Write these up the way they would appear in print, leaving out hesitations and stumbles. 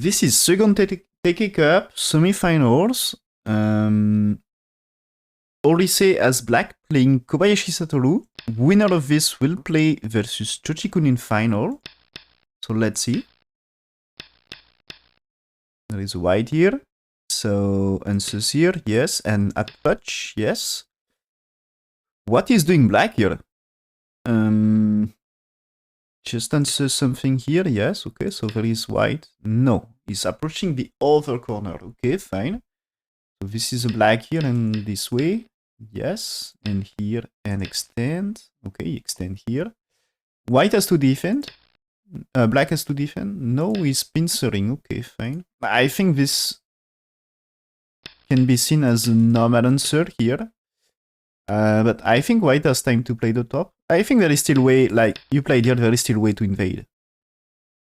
This is second Teikei Cup semifinals. Rissei as black playing Kobayashi Satoru. Winner of this will play versus Chochikun in final. So let's see. There is white here. So answers here, yes, and a touch, yes. What is doing black here? Just answer something here, yes, okay, so there is white. No, he's approaching the other corner, okay, fine. So this is a black here and this way, yes, and here and extend, okay, extend here. White has to defend, black has to defend. No, he's pincering, okay, fine. I think this can be seen as a normal answer here. But I think white has time to play the top. I think there is still way, like, you played here, there is still way to invade.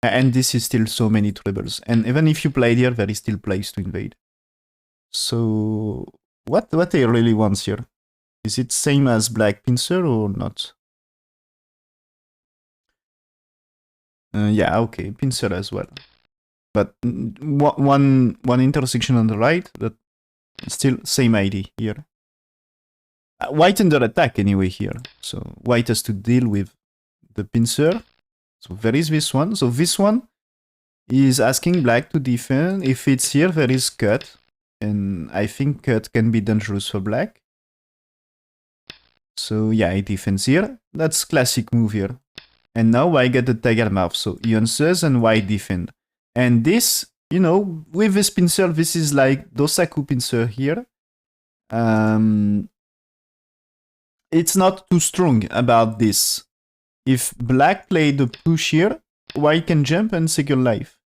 And this is still so many troubles. And even if you played here, there is still place to invade. So, what he really wants here? Is it same as black pincer or not? Yeah, okay, pincer as well. But one intersection on the right, but still same idea here. White under attack anyway here. So white has to deal with the pincer. So there is this one. So this one is asking black to defend. If it's here, there is cut. And I think cut can be dangerous for black. So yeah, he defends here. That's classic move here. And now white get the tiger mouth. So he answers and white defend. And this, you know, with this pincer, this is like Dosaku pincer here. It's not too strong about this. If black played the push here, white can jump and secure life.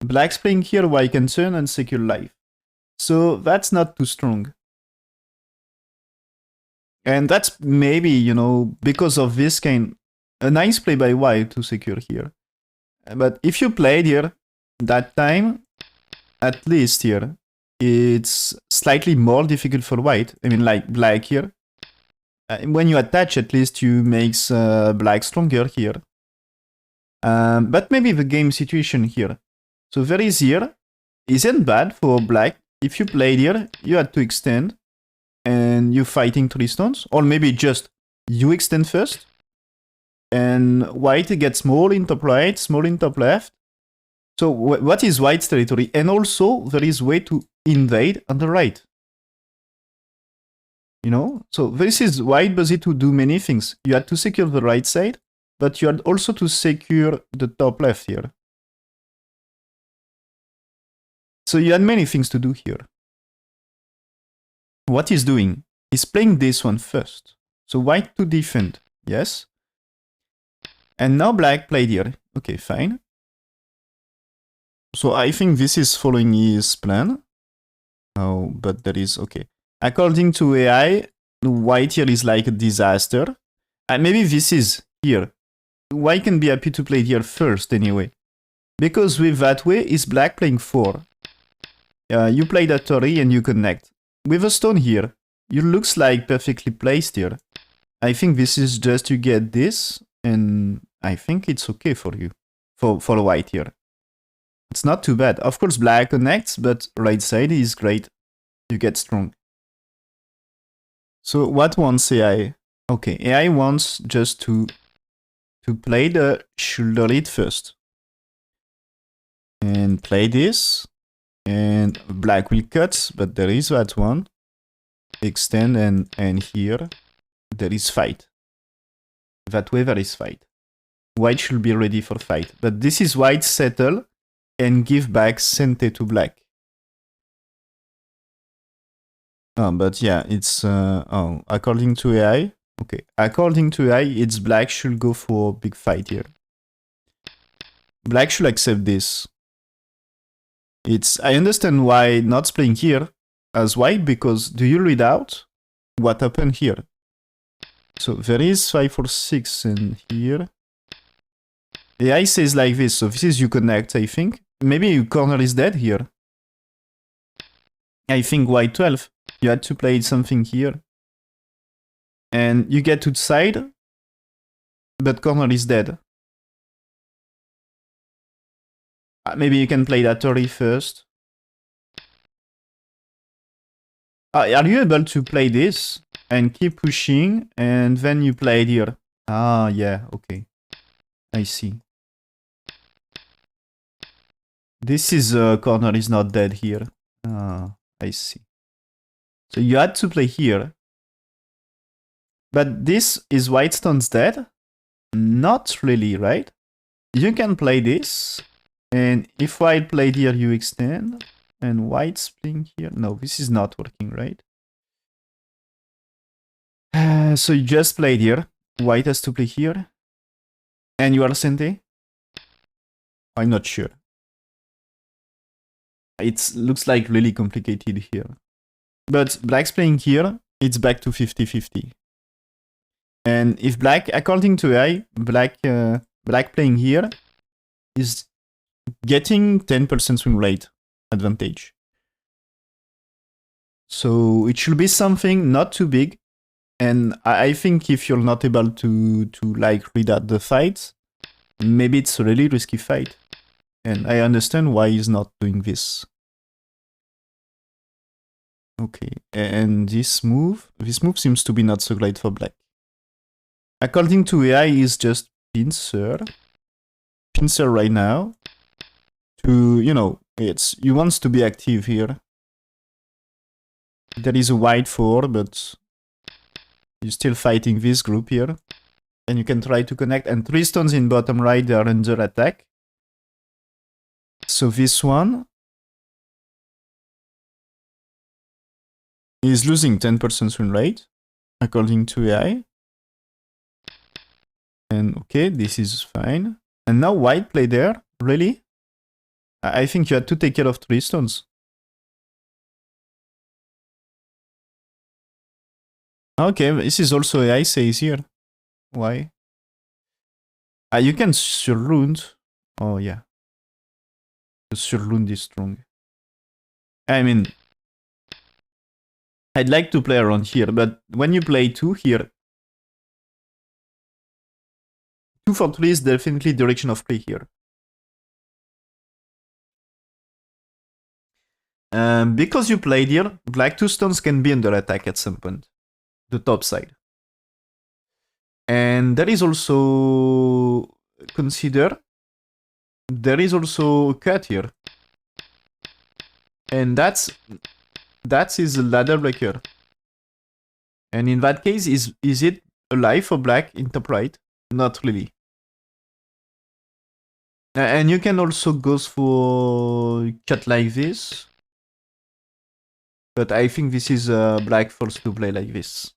Black's playing here, white can turn and secure life. So that's not too strong. And that's maybe, you know, because of this kind, a nice play by white to secure here. But if you played here, that time, at least here, it's slightly more difficult for white. I mean, like black here. When you attach, at least you makes black stronger here. But maybe the game situation here. So there is here. Isn't bad for black. If you played here, you had to extend. And you fighting 3 stones. Or maybe just you extend first. And white gets small in top right, small in top left. So what is white's territory? And also there is way to invade on the right. You know, so this is white busy to do many things. You had to secure the right side, but you had also to secure the top left here. So you had many things to do here. What he's doing, he's playing this one first. So white to defend, yes. And now black played here. Okay, fine. So I think this is following his plan. Oh, but there is, okay. According to AI, white here is like a disaster. And maybe this is here. White can be happy to play here first anyway. Because with that way, is black playing 4. You play that 3 and you connect. With a stone here, you looks like perfectly placed here. I think this is just to get this, and I think it's okay for you. For white here. It's not too bad. Of course, black connects, but right side is great. You get strong. So what wants AI? Okay, AI wants just to play the shoulder lead first. And play this. And black will cut, but there is that one. Extend and here there is fight. That way there is fight. White should be ready for fight. But this is white settle and give back Sente to black. But yeah, it's according to AI. Okay, according to AI, it's black should go for big fight here. Black should accept this. I understand why not playing here as white, because do you read out what happened here? So there is 5 for 6 in here. AI says like this, so this is you connect, I think. Maybe your corner is dead here. I think white 12. You had to play something here. And you get to the side, but corner is dead. Maybe you can play that early first. Are you able to play this and keep pushing and then you play it here? Ah, yeah, okay. I see. This is corner is not dead here. Ah, I see. So you had to play here. But this is white stone's dead? Not really, right? You can play this. And if white played here, you extend. And white's playing here. No, this is not working, right? So you just played here. White has to play here. And you are Sente? I'm not sure. It looks like really complicated here. But black's playing here, it's back to 50-50. And if black, according to AI, black playing here is getting 10% win rate advantage. So it should be something not too big. And I think if you're not able to like read out the fight, maybe it's a really risky fight. And I understand why he's not doing this. Okay, and this move seems to be not so great for black. According to AI, he's just pincer right now. To, you know, he wants to be active here. There is a white 4, but you're still fighting this group here. And you can try to connect. And 3 stones in bottom right, they are under attack. So this one is losing 10% win rate, according to AI. And okay, this is fine. And now white play there? Really? I think you had to take care of 3 stones. Okay, this is also AI says here. Why? You can surround. Oh yeah. The surround is strong. I mean, I'd like to play around here, but when you play 2 here, 2 for 3 is definitely direction of play here. Because you played here, black 2 stones can be under attack at some point. The top side. And there is also consider there is also a cut here. And that is a ladder breaker. And in that case, is it alive for black in top right? Not really. And you can also go for cut like this. But I think this is black forced to play like this.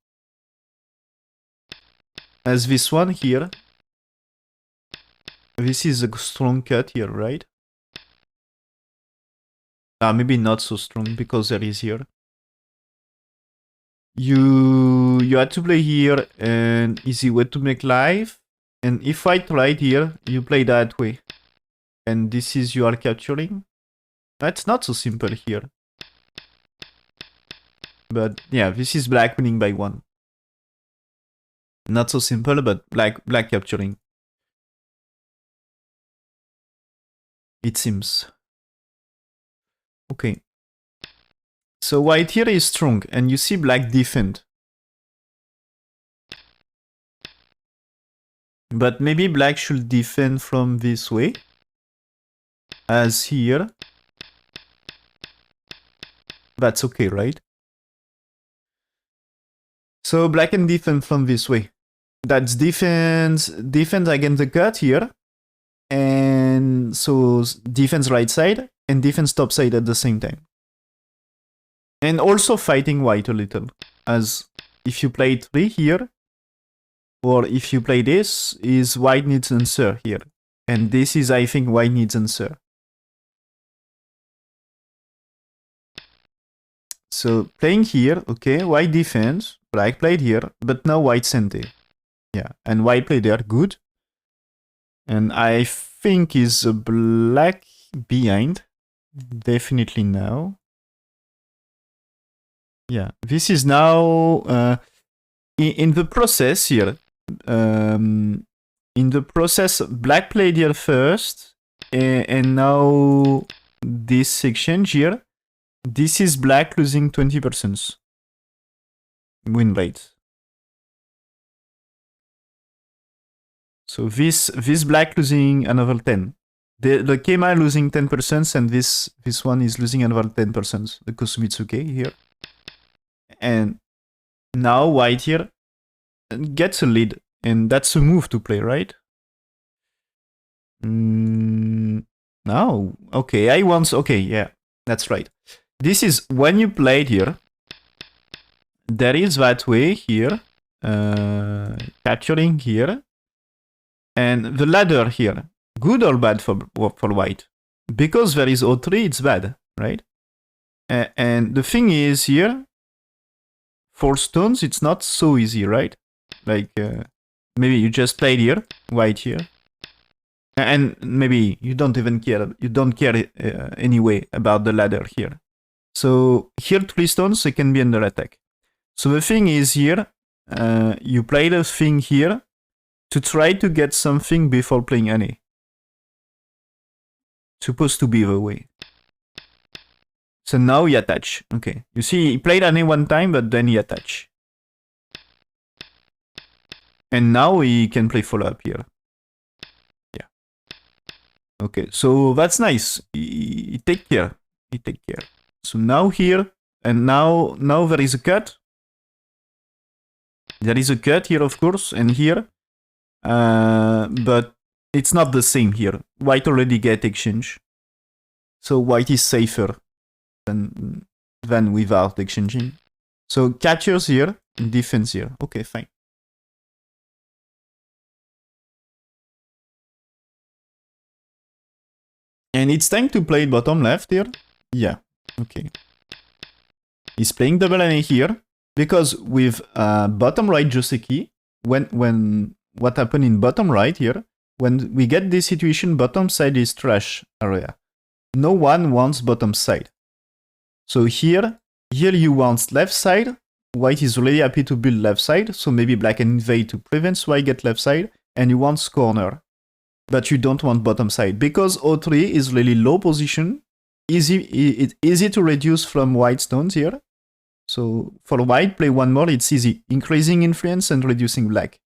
As this one here. This is a strong cut here, right? Maybe not so strong because there is here. You had to play here and easy way to make life. And if I tried here, you play that way. And this is you are capturing. That's not so simple here. But yeah, this is black winning by 1. Not so simple, but black capturing. It seems. Okay. So white here is strong, and you see black defend. But maybe black should defend from this way. As here. That's okay, right? So black can defend from this way. That's defense against the cut here. And so defense right side and defense top side at the same time. And also fighting white a little. As if you play 3 here, or if you play this, is white needs answer here. And this is, I think, white needs answer. So playing here, okay, white defense, black played here, but now white center. Yeah, and white played there, good. And I think is black behind. Definitely now. Yeah, this is now in the process here. In the process, black played here first, And now this exchange here, this is black losing 20% win rate. So this black losing another 10. The Kema losing 10% and this one is losing another 10%. The Kosumitsuke here. And now white here gets a lead. And that's a move to play, right? No. Okay, okay, yeah, that's right. This is when you played here. There is that way here. Capturing here. And the ladder here. Good or bad for white? Because there is O3, it's bad, right? And the thing is here, for stones, it's not so easy, right? Like, maybe you just played here, white here. And maybe you don't even care, anyway about the ladder here. So here 3 stones, they can be under attack. So the thing is here, you play the thing here to try to get something before playing any. Supposed to be the way. So now he attach. Okay. You see, he played any one time, but then he attach. And now he can play follow-up here. Yeah. Okay, so that's nice. He take care. He take care. So now here, and now there is a cut. There is a cut here, of course, and here. But it's not the same here. White already get exchange. So white is safer than without exchanging. So catchers here, defense here. Okay, fine. And it's time to play bottom left here. Yeah, okay. He's playing double NA here. Because with bottom right Joseki, when what happened in bottom right here, when we get this situation, bottom side is trash area. No one wants bottom side. So here you want left side. White is really happy to build left side, so maybe black can invade to prevent white get left side, and you want corner. But you don't want bottom side, because O3 is really low position. It's easy to reduce from white stones here. So for white, play one more, it's easy. Increasing influence and reducing black.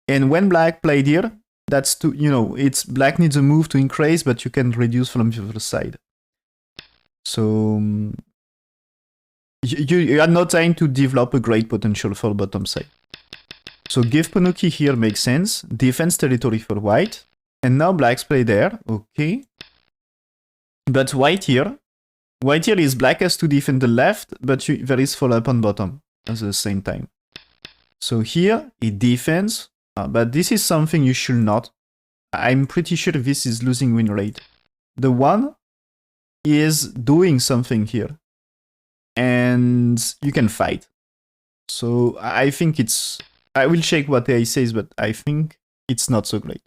And when black played here, that's to, it's black needs a move to increase, but you can reduce from the other side. So you are not trying to develop a great potential for bottom side. So give Ponuki here makes sense. Defense territory for white. And now blacks play there. Okay. But white here is black has to defend the left, but there is follow-up on bottom at the same time. So here, it defends, but this is something you should not. I'm pretty sure this is losing win rate. The one is doing something here, and you can fight. So I think it's... I will check what AI says, but I think it's not so great.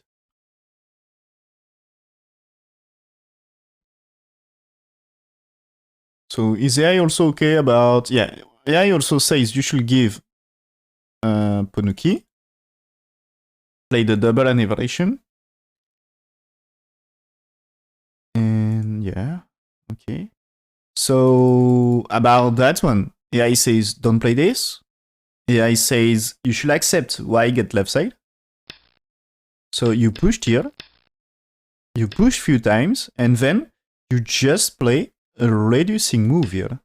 So is AI also okay about... Yeah, AI also says you should give Ponuki. Play the double annihilation. And yeah, okay. So about that one, AI says don't play this. AI says you should accept why get left side. So you pushed here. You push few times, and then you just play a reducing move here.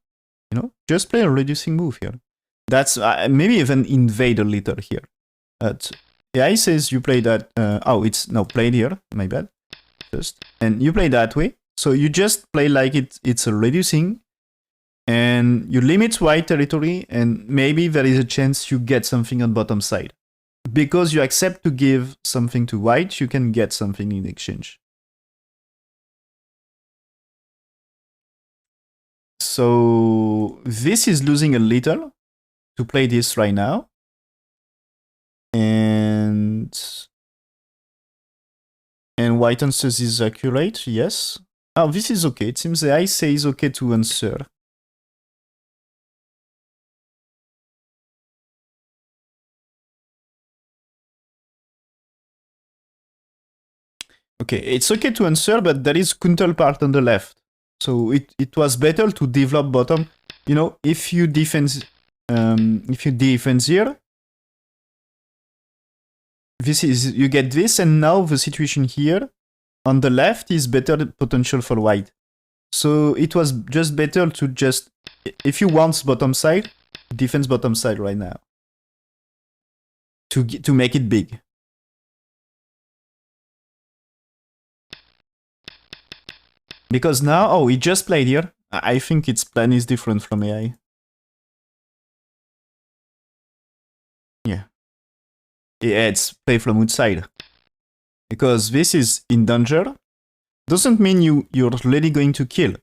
Just play a reducing move here. That's maybe even invade a little here. AI says you play that. It's now played here. My bad. And you play that way. So you just play like it's a reducing, and you limit white territory, and maybe there is a chance you get something on bottom side. Because you accept to give something to white, you can get something in exchange. So this is losing a little to play this right now. And white answers is accurate, yes. Oh, this is okay. It seems the I say is okay to answer. Okay, it's okay to answer, but there is counterpart on the left. So it was better to develop bottom. You know, if you defend here, this is you get this, and now the situation here on the left is better potential for white. So it was just better to just, if you want bottom side, defense bottom side right now to make it big. Because now, oh, he just played here. I think its plan is different from AI. Yeah. Yeah, it's play from outside. Because this is in danger. Doesn't mean you're really going to kill.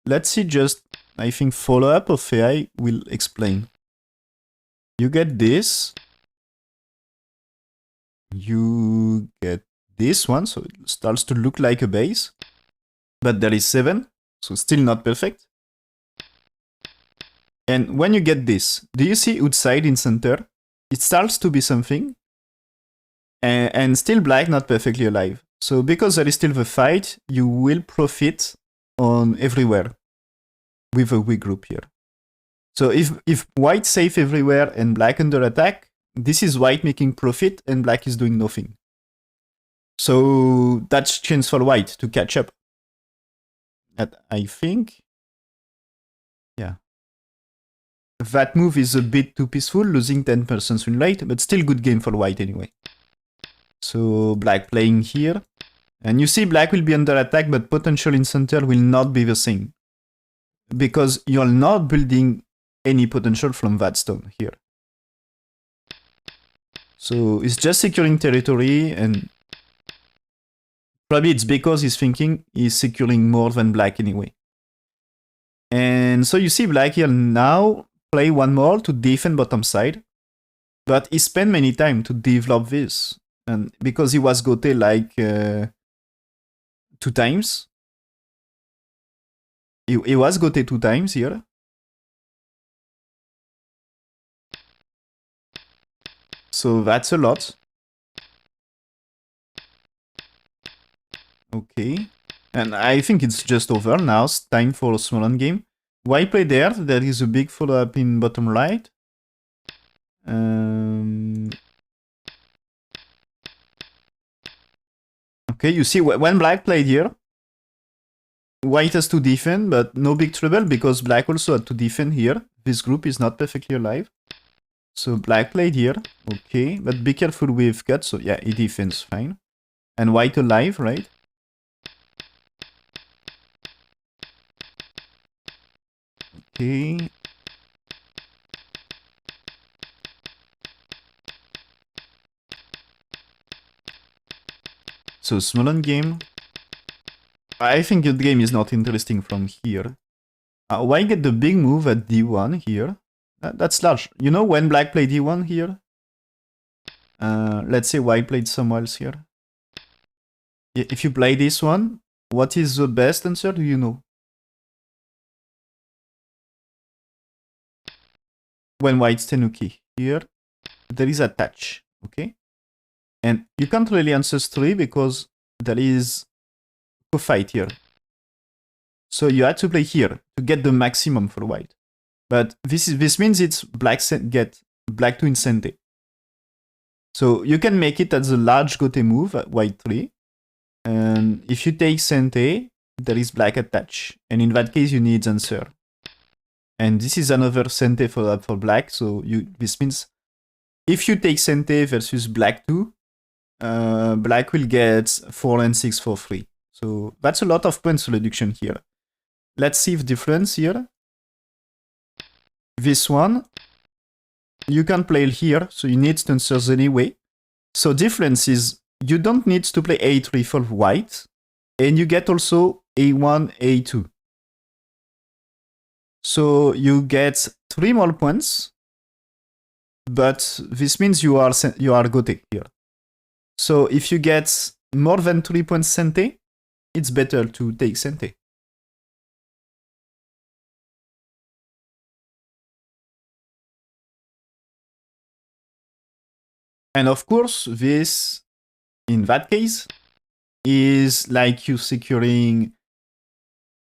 Let's see just, I think follow-up of AI will explain. You get this. You get this one, so it starts to look like a base. But there is 7, so still not perfect. And when you get this, do you see outside in center? It starts to be something. And still black not perfectly alive. So because there is still the fight, you will profit on everywhere with a weak group here. So if white safe everywhere and black under attack, this is white making profit and black is doing nothing. So that's chance for white to catch up. I think, yeah. That move is a bit too peaceful, losing 10% win rate, but still good game for white anyway. So black playing here. And you see black will be under attack, but potential in center will not be the same. Because you're not building any potential from that stone here. So it's just securing territory, and probably it's because he's thinking he's securing more than black anyway. And so you see black here now play one more to defend bottom side. But he spent many time to develop this. And because he was gote like 2 times. He was gote 2 times here. So that's a lot. Okay. And I think it's just over now. It's time for a small end game. Why play there? There is a big follow-up in bottom right. Okay, you see when black played here, white has to defend, but no big trouble because black also had to defend here. This group is not perfectly alive. So black played here, okay, but be careful with cut. So yeah, he defends, fine. And white alive, right? Okay. So small end game. I think the game is not interesting from here. Why get the big move at d1 here? That's large. You know when black played d1 here? Let's say white played somewhere else here. If you play this one, what is the best answer? Do you know? When white's tenuki here, there is a touch, okay? And you can't really answer 3 because there is a fight here. So you had to play here to get the maximum for white. But this means it's black get black to incente. So you can make it as a large gote move at white 3. And if you take sente, there is black attach. And in that case, you need answer. And this is another sente for black. So this means if you take sente versus black 2, black will get 4 and 6 for free. So that's a lot of points reduction here. Let's see the difference here. This one, you can play here, so you need answers anyway. So difference is you don't need to play a3 for white, and you get also a1, a2. So you get 3 more points, but this means you are gote here. So if you get more than 3 points sente, it's better to take sente. And of course, this, in that case, is like you securing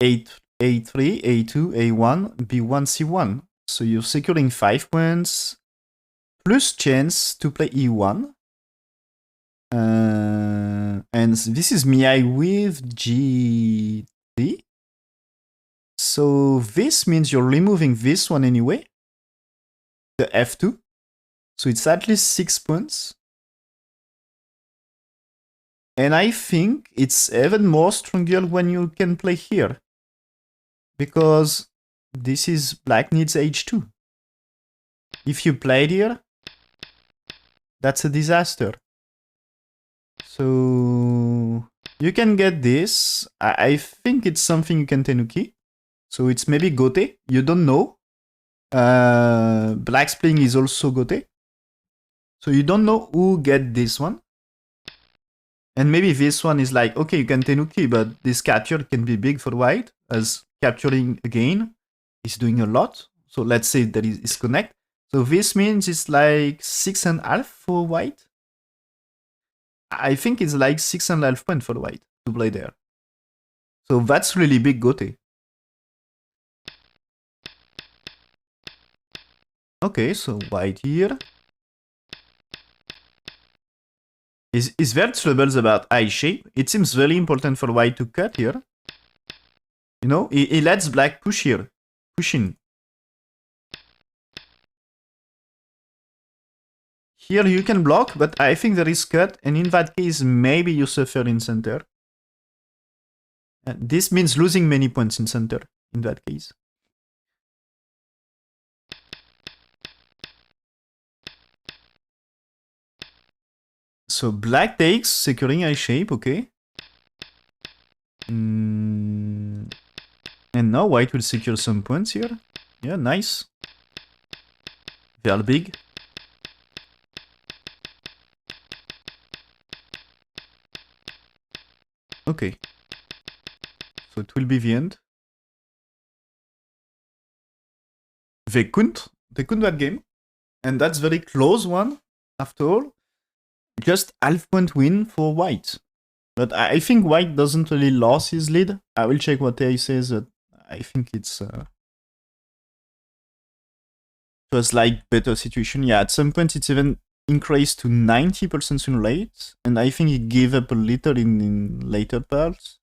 A3, A2, A1, B1, C1. So you're securing 5 points plus chance to play E1. And this is Miai with G3. So this means you're removing this one anyway, the F2. So it's at least 6 points. And I think it's even more stronger when you can play here. Because this is black needs H2. If you played here, that's a disaster. So you can get this. I think it's something you can tenuki. So it's maybe gote. You don't know. Black's playing is also gote. So you don't know who get this one. And maybe this one is like, okay, you can tenuki, but this capture can be big for white, as capturing again is doing a lot. So let's say that is connect. So this means it's like 6.5 for white. I think it's like 6.5 points for white to play there. So that's really big gote. Okay, so white here. Is there troubles about eye shape? It seems very important for white to cut here. You know, he lets black push here. Push in. Here you can block, but I think there is cut, and in that case, maybe you suffer in center. And this means losing many points in center, in that case. So black takes, securing eye shape, okay. And now white will secure some points here. Yeah, nice. Very big. Okay. So it will be the end. They couldn't that game. And that's very close one, after all. Just half point win for white. But I think white doesn't really lose his lead. I will check what AI says. I think it's... it was like better situation. Yeah, at some point it's even increased to 90% win rate. And I think he gave up a little in later parts.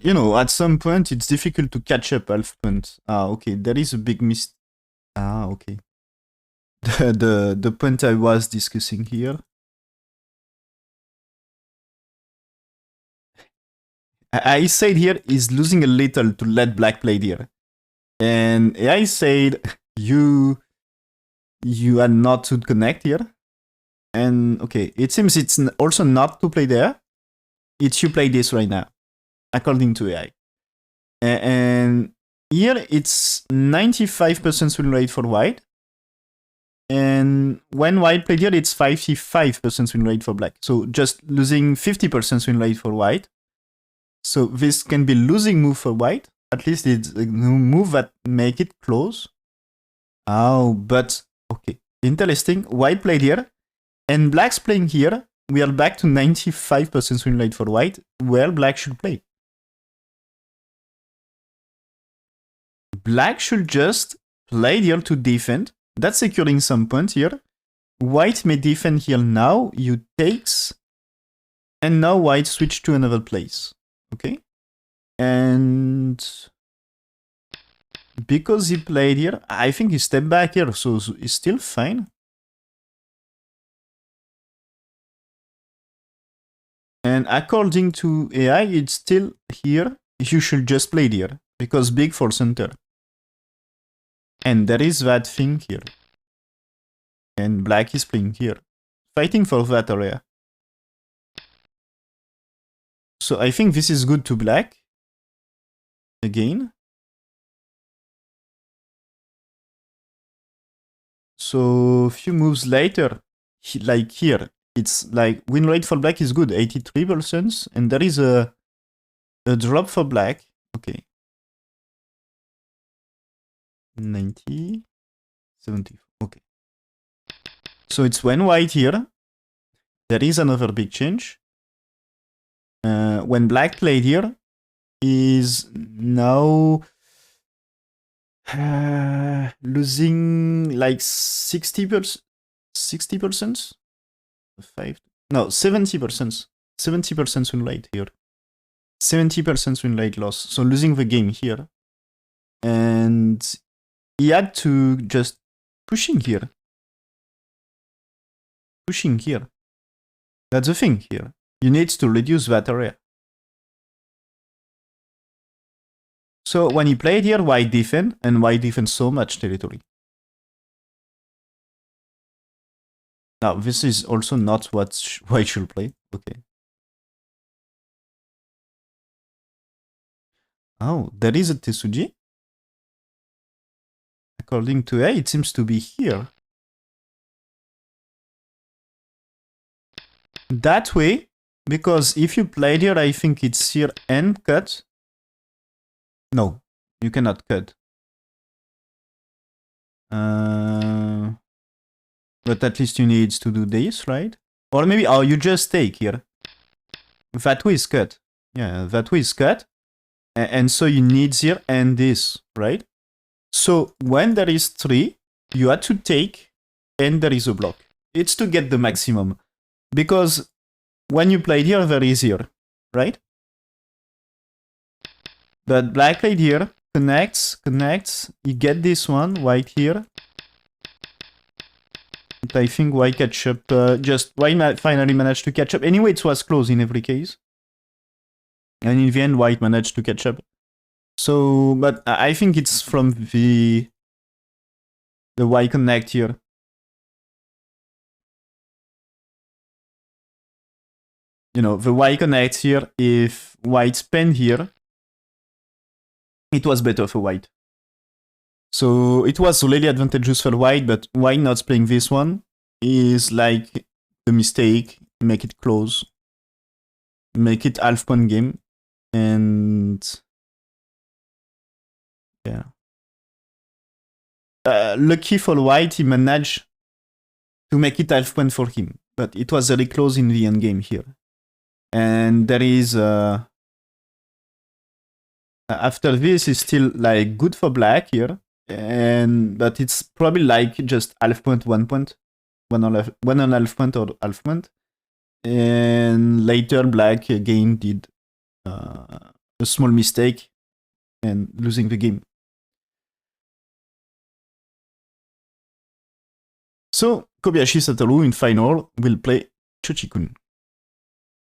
You know, at some point it's difficult to catch up half point. Ah, okay, there is a big mistake. Ah, okay. The point I was discussing here. I said here is losing a little to let black play here. And I said you are not to connect here. And okay, it seems it's also not to play there. It's you play this right now, according to AI. And here it's 95% win rate for white. And when white played here, it's 55% win rate for black. So just losing 50% win rate for white. So this can be losing move for white. At least it's a move that make it close. Oh, but okay. Interesting. White played here. And black's playing here. We are back to 95% win rate for white, where black should play. Black should just play here to defend. That's securing some points here. White may defend here now. You takes. And now white switch to another place. Okay? And because he played here, I think he stepped back here, so he's still fine. And according to AI, it's still here. You should just play here, because big for center. And there is that thing here. And black is playing here, fighting for that area. So I think this is good to black. Again. So a few moves later, like here, it's like win rate for black is good, 83%. And there is a drop for black. Okay. 90, 74. Okay. So it's when white here. There is another big change. When black played here, is now losing like 60%. 60%? 5. No, 70%. 70% win rate here. 70% win rate loss. So losing the game here. And he had to just pushing here. Pushing here. That's the thing here. You need to reduce that area. So when he played here, white defend, and white defend so much territory. Now, this is also not what white should play. Okay. Oh, there is a Tesuji? According to A, it seems to be here. That way, because if you played here, I think it's here and cut. No, you cannot cut. But at least you need to do this, right? Or maybe, oh, you just take here. That way is cut. Yeah, that way is cut. And so you need here and this, right? So when there is 3, you have to take and there is a block. It's to get the maximum. Because when you played here, there is here, right? But black played here, connects, you get this one, white here. But I think white catch up, white finally managed to catch up. Anyway, it was close in every case. And in the end, white managed to catch up. So, but I think it's from the white connect here. You know, the white connect here, if white spend here, it was better for white. So it was really advantageous for white, but white not playing this one is like a mistake. Make it close. Make it half point game. And yeah. Lucky for white, he managed to make it half point for him. But it was very close in the end game here. And there is... after this is still like good for black here. But it's probably like just half point, 1 point. 1.5 point or half point. And later black again did a small mistake and losing the game. So Kobayashi Satoru in final will play Chochikun.